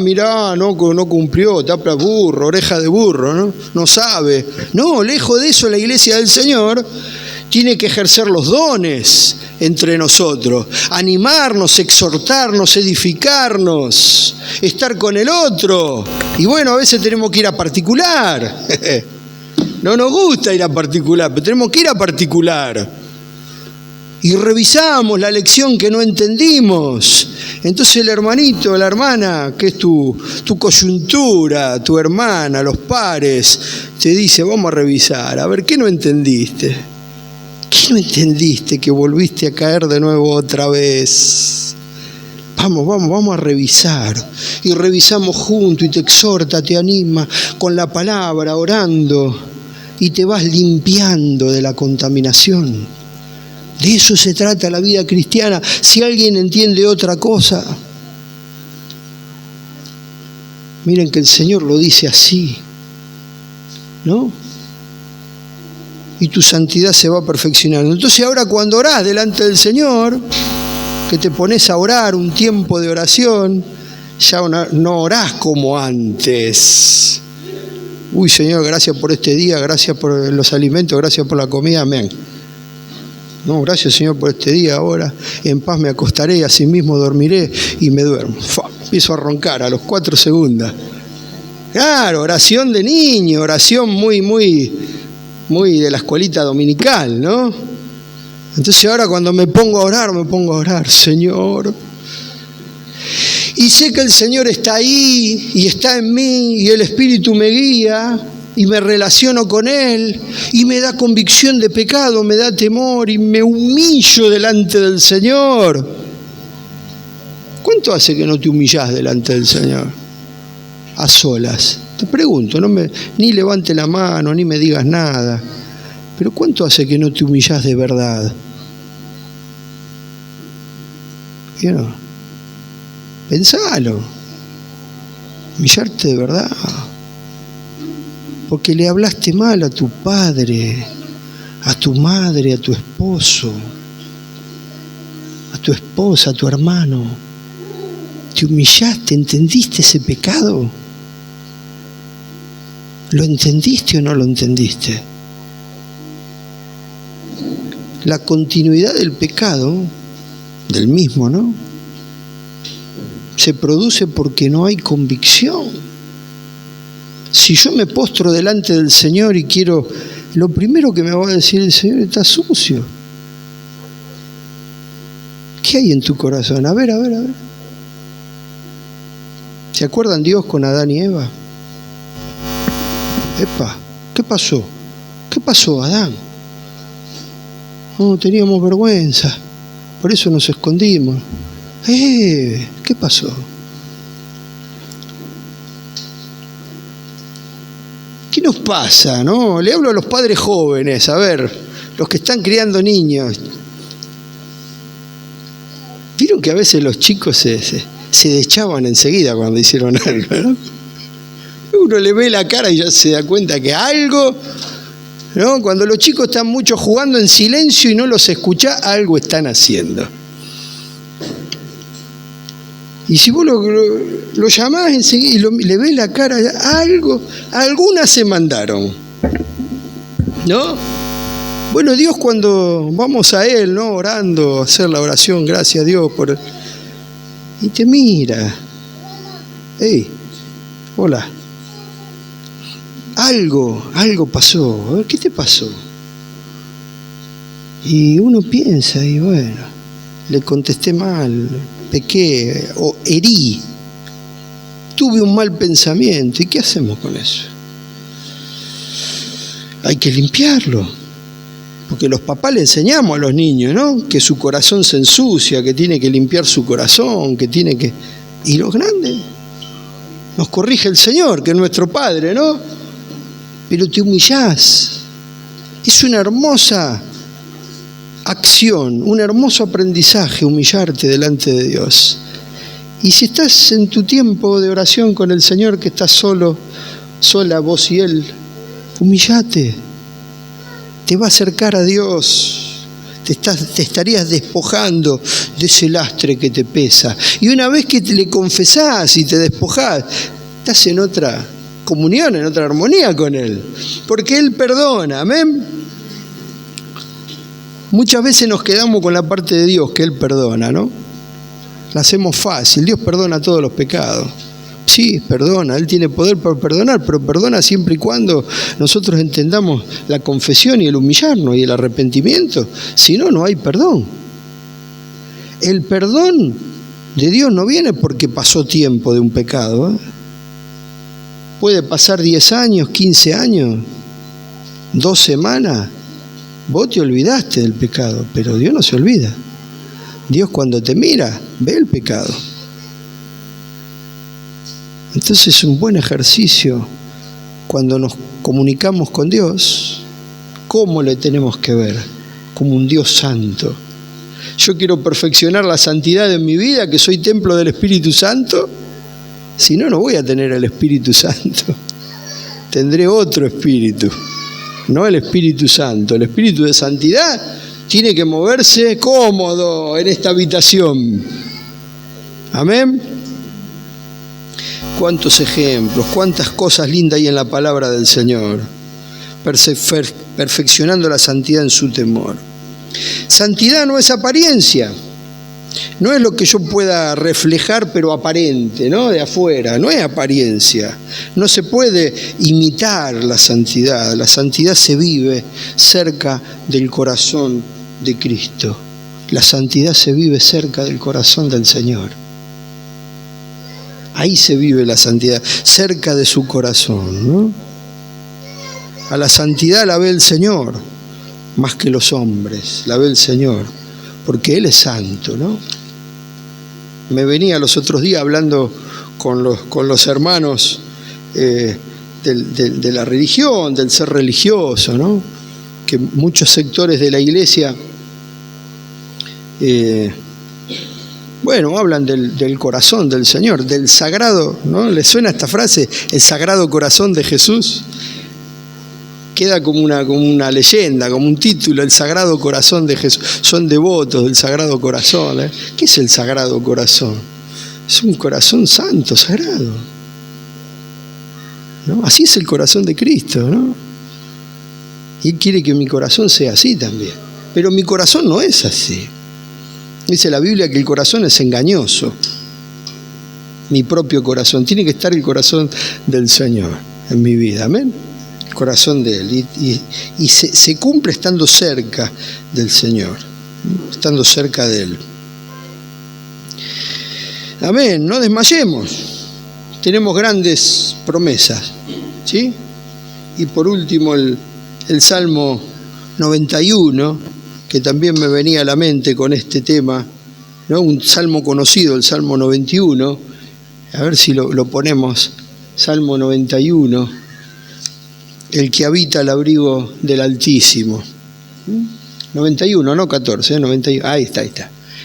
mirá, no cumplió, tapa burro, oreja de burro, ¿no? No sabe. No, lejos de eso, la iglesia del Señor tiene que ejercer los dones entre nosotros, animarnos, exhortarnos, edificarnos, estar con el otro. Y bueno, a veces tenemos que ir a particular. No nos gusta ir a particular, pero tenemos que ir a particular. Y revisamos la lección que no entendimos. Entonces el hermanito, la hermana, que es tu coyuntura, tu hermana, los pares, te dice, vamos a revisar, a ver, ¿qué no entendiste? ¿Qué no entendiste que volviste a caer de nuevo otra vez? Vamos a revisar. Y revisamos juntos y te exhorta, te anima con la palabra, orando. Y te vas limpiando de la contaminación. De eso se trata la vida cristiana. Si alguien entiende otra cosa, miren que el Señor lo dice así, ¿no? Y tu santidad se va perfeccionando. Entonces ahora cuando orás delante del Señor, que te pones a orar, un tiempo de oración, ya no orás como antes. Uy, Señor, gracias por este día, gracias por los alimentos, gracias por la comida, amén. No, gracias, Señor, por este día, ahora en paz me acostaré, así mismo dormiré y me duermo. Empiezo a roncar a los 4 segundos. Claro, oración de niño, oración muy de la escuelita dominical, ¿no? Entonces ahora cuando me pongo a orar, Señor. Y sé que el Señor está ahí y está en mí y el Espíritu me guía y me relaciono con Él y me da convicción de pecado, me da temor y me humillo delante del Señor. ¿Cuánto hace que no te humillás delante del Señor? A solas. Te pregunto, ni levante la mano, ni me digas nada. Pero ¿cuánto hace que no te humillás de verdad? ¿Vieron? Pensalo. Humillarte de verdad. Porque le hablaste mal a tu padre, a tu madre, a tu esposo, a tu esposa, a tu hermano. Te humillaste, ¿entendiste ese pecado? ¿Lo entendiste o no lo entendiste? La continuidad del pecado, del mismo, ¿no? Se produce porque no hay convicción. Si yo me postro delante del Señor y quiero, lo primero que me va a decir el Señor, está sucio. ¿Qué hay en tu corazón? A ver. ¿Se acuerdan Dios con Adán y Eva? Epa, ¿qué pasó? ¿Qué pasó, Adán? No, teníamos vergüenza, por eso nos escondimos. ¿Qué pasó? ¿Qué nos pasa, no? Le hablo a los padres jóvenes, a ver, los que están criando niños. ¿Vieron que a veces los chicos se deschaban enseguida cuando hicieron algo, no? Uno le ve la cara y ya se da cuenta que algo, ¿no? Cuando los chicos están mucho jugando en silencio y no los escuchás, algo están haciendo. Y si vos lo llamás enseguida y le ves la cara, algunas se mandaron, ¿no? Bueno, Dios cuando vamos a Él, ¿no? Orando, hacer la oración, gracias a Dios por... Y te mira. Hola. Algo pasó. A ver, ¿qué te pasó? Y uno piensa, y bueno, le contesté mal, pequé o herí, tuve un mal pensamiento. ¿Y qué hacemos con eso? Hay que limpiarlo, porque los papás le enseñamos a los niños, ¿no? Que su corazón se ensucia, que tiene que limpiar su corazón, que tiene que... Y los grandes nos corrige el Señor, que es nuestro Padre, ¿no? Pero te humillás. Es una hermosa acción, un hermoso aprendizaje, humillarte delante de Dios. Y si estás en tu tiempo de oración con el Señor, que estás sola vos y Él, humillate. Te va a acercar a Dios. Te estarías despojando de ese lastre que te pesa. Y una vez que le confesás y te despojás, estás en otra comunión, en otra armonía con Él. Porque Él perdona, amén. Muchas veces nos quedamos con la parte de Dios, que Él perdona, ¿no? La hacemos fácil. Dios perdona todos los pecados. Sí, perdona, Él tiene poder para perdonar, pero perdona siempre y cuando nosotros entendamos la confesión y el humillarnos y el arrepentimiento. Si no, no hay perdón. El perdón de Dios no viene porque pasó tiempo de un pecado, ¿eh? Puede pasar 10 años, 15 años, 2 semanas. Vos te olvidaste del pecado, pero Dios no se olvida. Dios cuando te mira, ve el pecado. Entonces es un buen ejercicio cuando nos comunicamos con Dios, ¿cómo le tenemos que ver? Como un Dios santo. Yo quiero perfeccionar la santidad en mi vida, que soy templo del Espíritu Santo. Si no, no voy a tener el Espíritu Santo. Tendré otro espíritu, no el Espíritu Santo. El Espíritu de santidad tiene que moverse cómodo en esta habitación. Amén. Cuántos ejemplos, cuántas cosas lindas hay en la palabra del Señor. Perfeccionando la santidad en su temor. Santidad no es apariencia, no es lo que yo pueda reflejar pero aparente, ¿no? De afuera, no es apariencia. No se puede imitar la santidad se vive cerca del corazón de Cristo. La santidad se vive cerca del corazón del Señor. Ahí se vive la santidad, cerca de su corazón, ¿no? A la santidad la ve el Señor, más que los hombres, la ve el Señor, porque Él es santo, ¿no? Me venía los otros días hablando con los hermanos de la religión, del ser religioso, ¿no? Que muchos sectores de la iglesia, hablan del corazón del Señor, del sagrado, ¿no? ¿Les suena esta frase? El sagrado corazón de Jesús. Queda como una leyenda, como un título, el Sagrado Corazón de Jesús. Son devotos del Sagrado Corazón, ¿eh? ¿Qué es el Sagrado Corazón? Es un corazón santo, sagrado, ¿no? Así es el corazón de Cristo, ¿no? Y Él quiere que mi corazón sea así también. Pero mi corazón no es así. Dice la Biblia que el corazón es engañoso. Mi propio corazón. Tiene que estar el corazón del Señor en mi vida. Amén. Corazón de Él, y se cumple estando cerca del Señor, estando cerca de Él. Amén, no desmayemos, tenemos grandes promesas, ¿sí? Y por último el Salmo 91, que también me venía a la mente con este tema, ¿no? Un salmo conocido, el Salmo 91, a ver si lo ponemos, Salmo 91. El que habita al abrigo del Altísimo. 91, no 14, 91. Ahí está.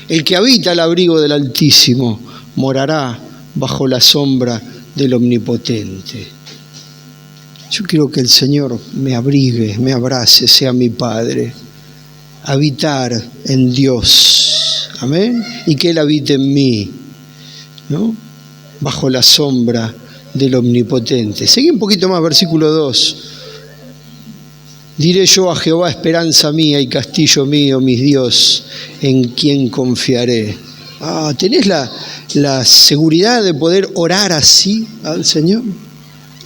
El que habita al abrigo del Altísimo morará bajo la sombra del Omnipotente. Yo quiero que el Señor me abrigue, me abrace, sea mi Padre. Habitar en Dios. Amén. Y que Él habite en mí, ¿no? Bajo la sombra del Omnipotente. Seguí un poquito más, versículo 2. Diré yo a Jehová, esperanza mía y castillo mío, mi Dios, en quien confiaré. ¿Tenés la seguridad de poder orar así al Señor?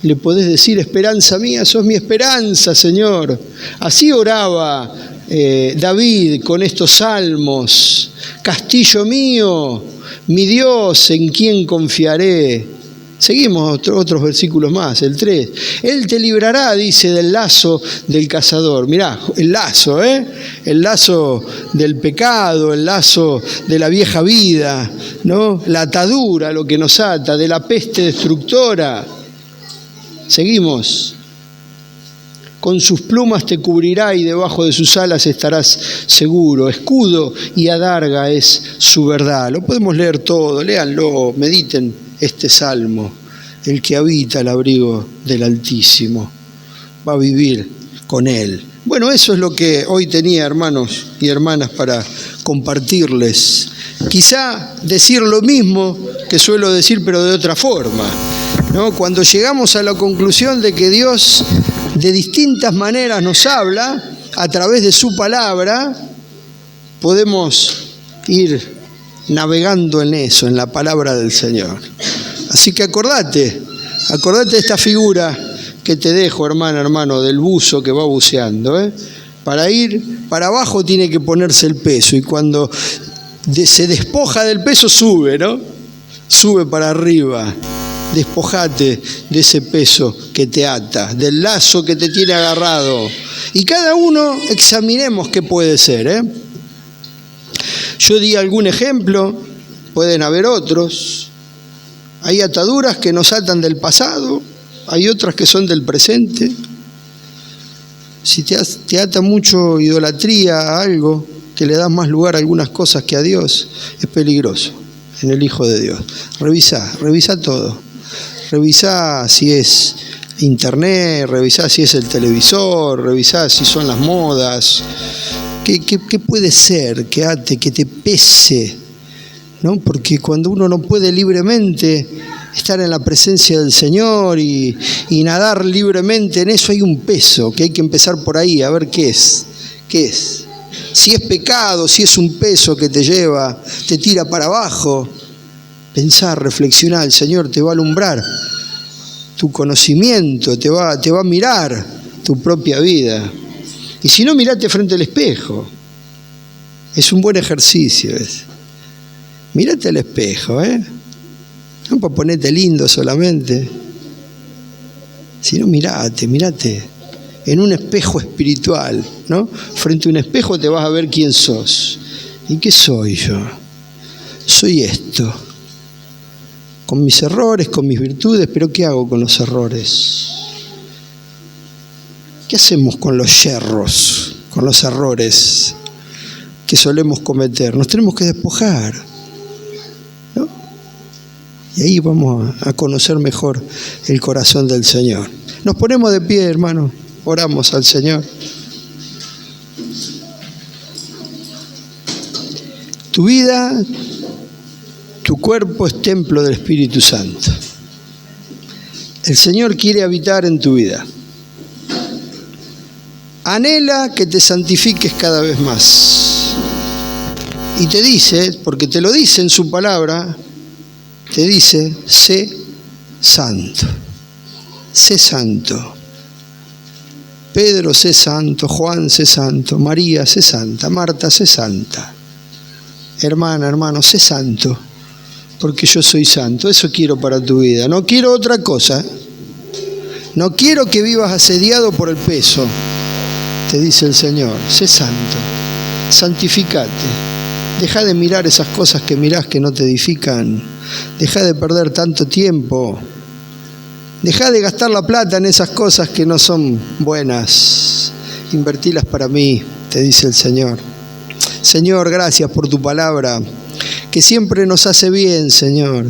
Le podés decir, esperanza mía, sos mi esperanza, Señor. Así oraba David con estos salmos. Castillo mío, mi Dios, en quien confiaré. Seguimos otros versículos más, el 3. Él te librará, dice, del lazo del cazador. Mirá, el lazo, el lazo del pecado, el lazo de la vieja vida, ¿no? La atadura, lo que nos ata, de la peste destructora. Seguimos. Con sus plumas te cubrirá y debajo de sus alas estarás seguro. Escudo y adarga es su verdad. Lo podemos leer todo, léanlo, mediten este salmo. El que habita al abrigo del Altísimo va a vivir con Él. Bueno, eso es lo que hoy tenía, hermanos y hermanas, para compartirles. Quizá decir lo mismo que suelo decir, pero de otra forma, ¿no? Cuando llegamos a la conclusión de que Dios de distintas maneras nos habla a través de su palabra, podemos ir navegando en eso, en la palabra del Señor. Así que acordate de esta figura que te dejo, hermano, del buzo que va buceando, Para ir para abajo tiene que ponerse el peso, y cuando se despoja del peso sube, ¿no? Sube para arriba. Despojate de ese peso que te ata, del lazo que te tiene agarrado. Y cada uno examinemos qué puede ser, Yo di algún ejemplo, pueden haber otros. Hay ataduras que nos atan del pasado, hay otras que son del presente. Si te ata mucho idolatría a algo, que le das más lugar a algunas cosas que a Dios, es peligroso en el Hijo de Dios. Revisa todo. Revisa si es internet, revisa si es el televisor, revisa si son las modas. ¿Qué puede ser que ate, que te pese? ¿No? Porque cuando uno no puede libremente estar en la presencia del Señor y nadar libremente en eso, hay un peso que hay que empezar por ahí, a ver qué es. Si es pecado, si es un peso que te lleva, te tira para abajo, pensar, reflexionar, el Señor te va a alumbrar tu conocimiento, te va a mirar tu propia vida. Y si no, mirate frente al espejo. Es un buen ejercicio. Mírate al espejo, no para ponerte lindo solamente, sino mirate en un espejo espiritual, ¿no? Frente a un espejo te vas a ver quién sos. ¿Y qué soy yo? Soy esto, con mis errores, con mis virtudes, pero ¿qué hago con los errores? ¿Qué hacemos con los yerros, con los errores que solemos cometer? Nos tenemos que despojar, ¿no? Y ahí vamos a conocer mejor el corazón del Señor. Nos ponemos de pie, hermanos, oramos al Señor. Tu vida, tu cuerpo es templo del Espíritu Santo. El Señor quiere habitar en tu vida. Anhela que te santifiques cada vez más. Y te dice, porque te lo dice en su palabra, te dice, sé santo. Sé santo. Pedro, sé santo. Juan, sé santo. María, sé santa. Marta, sé santa. Hermana, hermano, sé santo. Porque yo soy santo. Eso quiero para tu vida. No quiero otra cosa. No quiero que vivas asediado por el peso. Te dice el Señor, sé santo, santificate, deja de mirar esas cosas que mirás que no te edifican, deja de perder tanto tiempo, deja de gastar la plata en esas cosas que no son buenas, invertílas para mí, te dice el Señor. Señor, gracias por tu palabra, que siempre nos hace bien, Señor.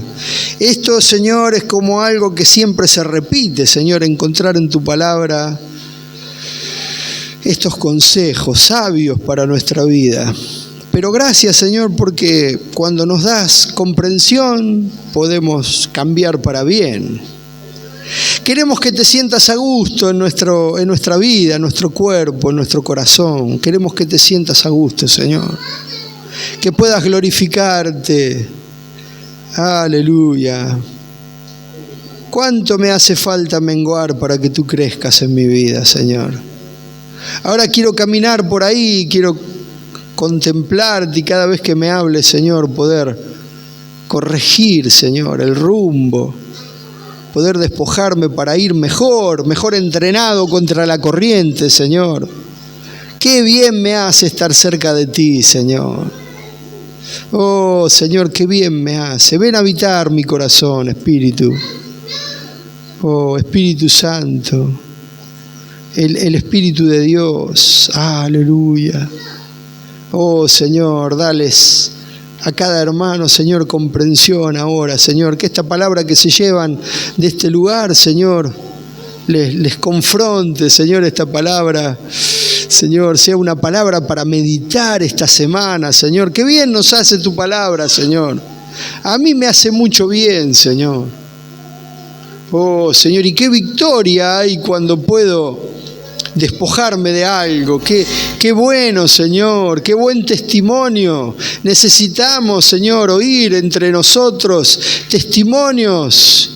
Esto, Señor, es como algo que siempre se repite, Señor, encontrar en tu palabra estos consejos sabios para nuestra vida. Pero gracias, Señor, porque cuando nos das comprensión podemos cambiar para bien. Queremos que te sientas a gusto en nuestra vida, en nuestro cuerpo, en nuestro corazón. Queremos que te sientas a gusto, Señor. Que puedas glorificarte. Aleluya. ¿Cuánto me hace falta menguar para que tú crezcas en mi vida, Señor? Ahora quiero caminar por ahí, quiero contemplarte y cada vez que me hables, Señor, poder corregir, Señor, el rumbo, poder despojarme para ir mejor entrenado contra la corriente, Señor. Qué bien me hace estar cerca de ti, Señor. Oh, Señor, qué bien me hace. Ven a habitar mi corazón, Espíritu. Oh, Espíritu Santo. El Espíritu de Dios, aleluya. Oh Señor, dales a cada hermano, Señor, comprensión ahora, Señor, que esta palabra que se llevan de este lugar, Señor, les confronte, Señor, esta palabra, Señor, sea una palabra para meditar esta semana, Señor. Qué bien nos hace tu palabra, Señor. A mí me hace mucho bien, Señor. Oh Señor, y qué victoria hay cuando puedo despojarme de algo. Qué bueno, Señor, qué buen testimonio. Necesitamos, Señor, oír entre nosotros testimonios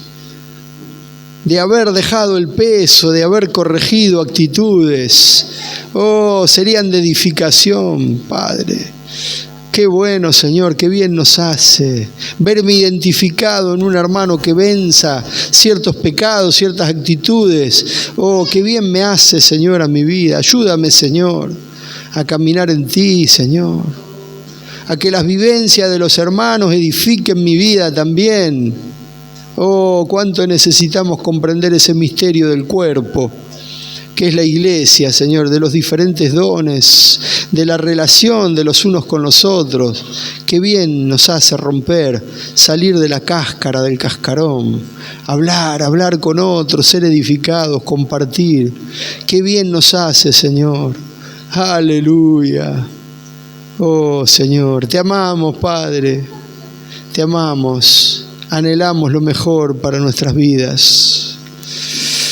de haber dejado el peso, de haber corregido actitudes. Oh, serían de edificación, Padre. Qué bueno, Señor, qué bien nos hace verme identificado en un hermano que venza ciertos pecados, ciertas actitudes. Oh, qué bien me hace, Señor, a mi vida. Ayúdame, Señor, a caminar en ti, Señor. a que las vivencias de los hermanos edifiquen mi vida también. Oh, cuánto necesitamos comprender ese misterio del cuerpo, que es la iglesia, Señor, de los diferentes dones, de la relación de los unos con los otros. Qué bien nos hace romper, salir de la cáscara, del cascarón, hablar con otros, ser edificados, compartir. Qué bien nos hace, Señor. Aleluya. Oh, Señor, te amamos, Padre, te amamos, anhelamos lo mejor para nuestras vidas.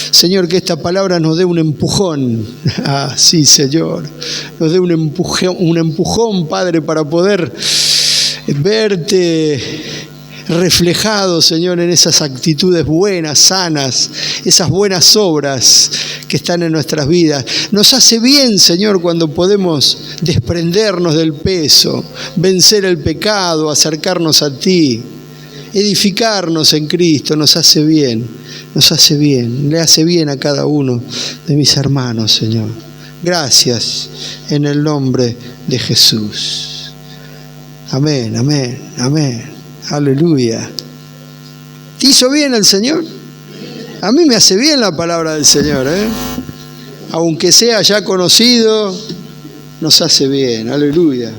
Señor, que esta palabra nos dé un empujón. Sí, Señor. Nos dé un empujón, Padre, para poder verte reflejado, Señor, en esas actitudes buenas, sanas, esas buenas obras que están en nuestras vidas. Nos hace bien, Señor, cuando podemos desprendernos del peso, vencer el pecado, acercarnos a ti, edificarnos en Cristo. Nos hace bien, le hace bien a cada uno de mis hermanos, Señor. Gracias en el nombre de Jesús. Amén, amén, amén. Aleluya. ¿Te hizo bien el Señor? A mí me hace bien la palabra del Señor, ¿eh? Aunque sea ya conocido, nos hace bien. Aleluya.